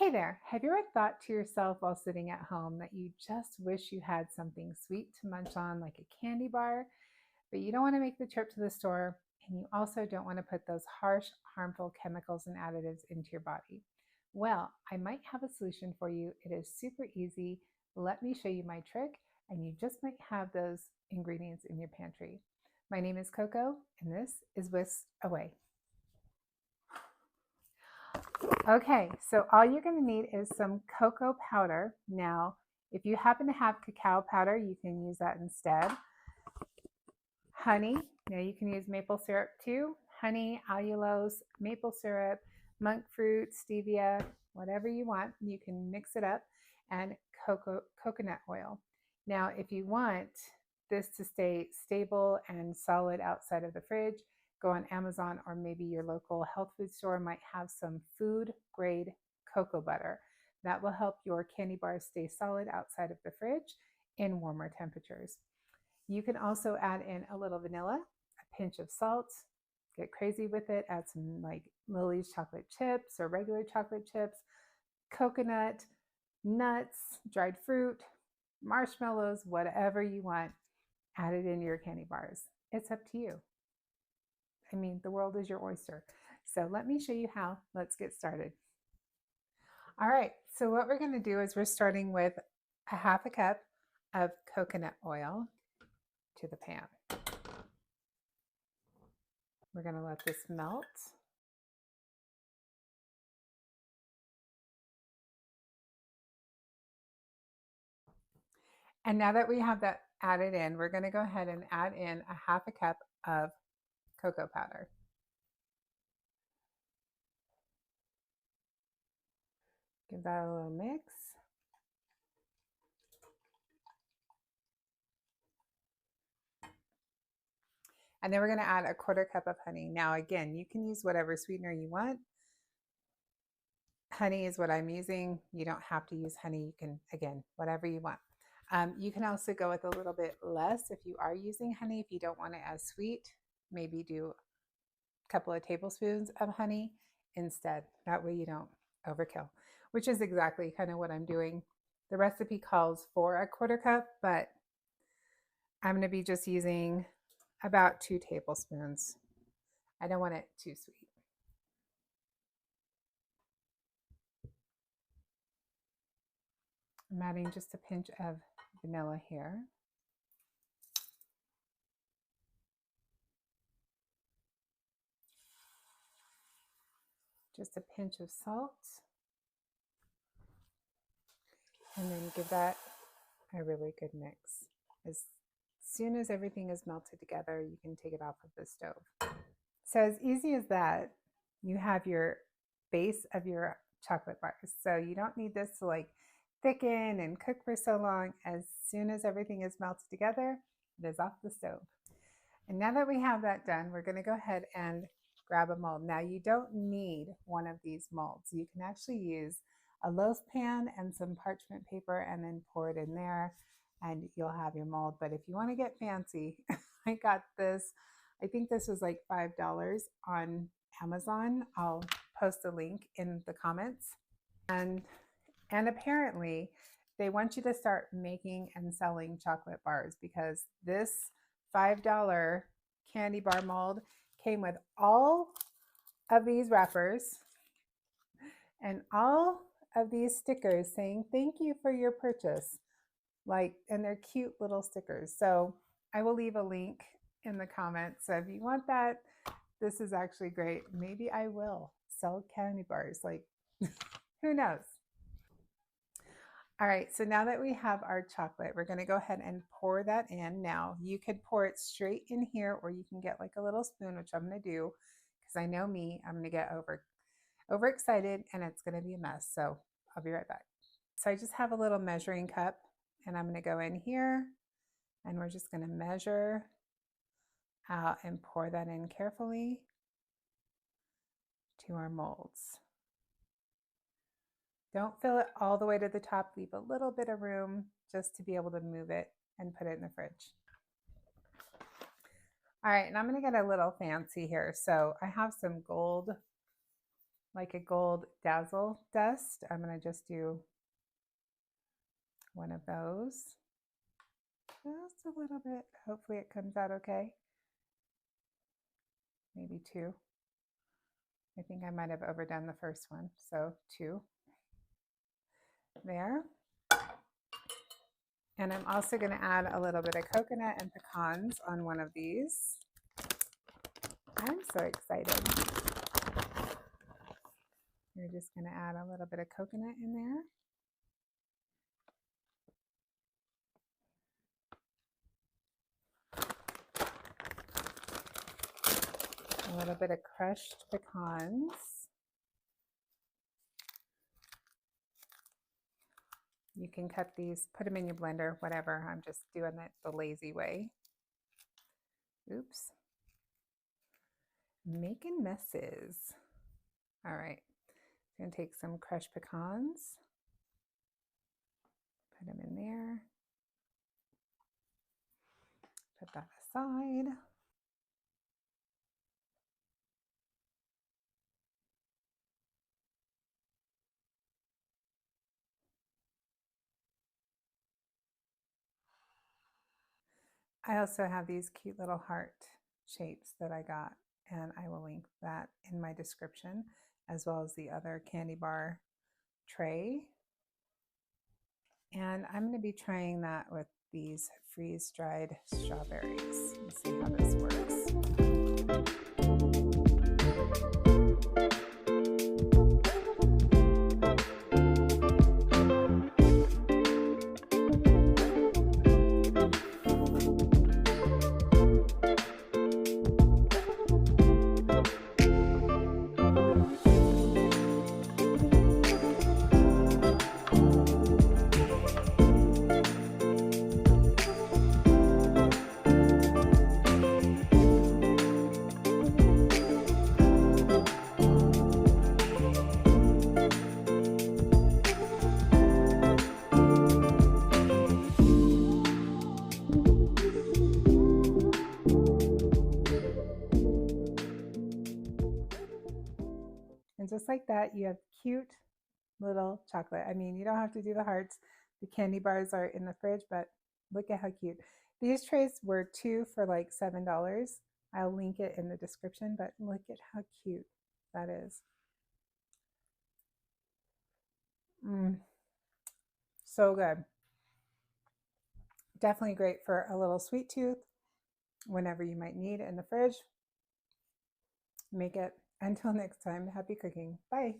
Hey there, have you ever thought to yourself while sitting at home that you just wish you had something sweet to munch on, like a candy bar, but you don't want to make the trip to the store, and you also don't want to put those harsh, harmful chemicals and additives into your body? Well, I might have a solution for you. It is super easy. Let me show you my trick, and you just might have those ingredients in your pantry. My name is Coco, and this is Whisked Away. Okay, so all you're going to need is some cocoa powder. Now, if you happen to have cacao powder, you can use that instead. Honey, now you can use maple syrup too. Honey, allulose, maple syrup, monk fruit, stevia, whatever you want. You can mix it up, and coconut oil. Now, if you want this to stay stable and solid outside of the fridge, go on Amazon, or maybe your local health food store might have some food grade cocoa butter. That will help your candy bars stay solid outside of the fridge in warmer temperatures. You can also add in a little vanilla, a pinch of salt, get crazy with it, add some like Lily's chocolate chips or regular chocolate chips, coconut, nuts, dried fruit, marshmallows, whatever you want, add it into your candy bars. It's up to you. I mean, the world is your oyster. So let me show you how. Let's get started. All right, so what we're going to do is we're starting with a half a cup of coconut oil to the pan. We're going to let this melt. And now that we have that added in, we're going to go ahead and add in a half a cup of cocoa powder. Give that a little mix. And then we're going to add a quarter cup of honey. Now, again, you can use whatever sweetener you want. Honey is what I'm using. You don't have to use honey. You can, again, whatever you want. You can also go with a little bit less if you are using honey. If you don't want it as sweet, maybe do a couple of tablespoons of honey instead. That way you don't overkill, which is exactly kind of what I'm doing. The recipe calls for a quarter cup, but I'm going to be just using about 2 tablespoons. I don't want it too sweet. I'm adding just a pinch of vanilla here. Just a pinch of salt. And then give that a really good mix. As soon as everything is melted together, you can take it off of the stove. So as easy as that, you have your base of your chocolate bars. So you don't need this to like thicken and cook for so long. As soon as everything is melted together, it is off the stove. And now that we have that done, we're going to go ahead and grab a mold. Now you don't need one of these molds. You can actually use a loaf pan and some parchment paper and then pour it in there and you'll have your mold. But if you want to get fancy, I got this. I think this was like $5 on Amazon. I'll post a link in the comments. And apparently they want you to start making and selling chocolate bars because this $5 candy bar mold came with all of these wrappers and all of these stickers saying thank you for your purchase, like, and they're cute little stickers. So I will leave a link in the comments. So if you want that, this is actually great. Maybe I will sell candy bars, like who knows. All right, so now that we have our chocolate, we're going to go ahead and pour that in. Now, you could pour it straight in here, or you can get like a little spoon, which I'm going to do because I know me, I'm going to get overexcited and it's going to be a mess. So I'll be right back. So I just have a little measuring cup and I'm going to go in here and we're just going to measure out and pour that in carefully to our molds. Don't fill it all the way to the top. Leave a little bit of room just to be able to move it and put it in the fridge. All right, and I'm going to get a little fancy here. So I have some gold like a gold dazzle dust. I'm going to just do one of those. Just a little bit. Hopefully it comes out okay. Maybe 2. I think I might have overdone the first one. So 2. There. And I'm also going to add a little bit of coconut and pecans on one of these. I'm so excited. We're just going to add a little bit of coconut in there. A little bit of crushed pecans. You can cut these, put them in your blender, whatever. I'm just doing it the lazy way. Oops. Making messes. All right. I'm going to take some crushed pecans. Put them in there. Put that aside. I also have these cute little heart shapes that I got, and I will link that in my description, as well as the other candy bar tray. And I'm going to be trying that with these freeze-dried strawberries. Let's see how this works. And just like that, you have cute little chocolate. I mean, you don't have to do the hearts. The candy bars are in the fridge, but look at how cute. These trays were 2 for like $7. I'll link it in the description, but look at how cute that is. So good. Definitely great for a little sweet tooth whenever you might need it in the fridge. Make it. Until next time, happy cooking. Bye.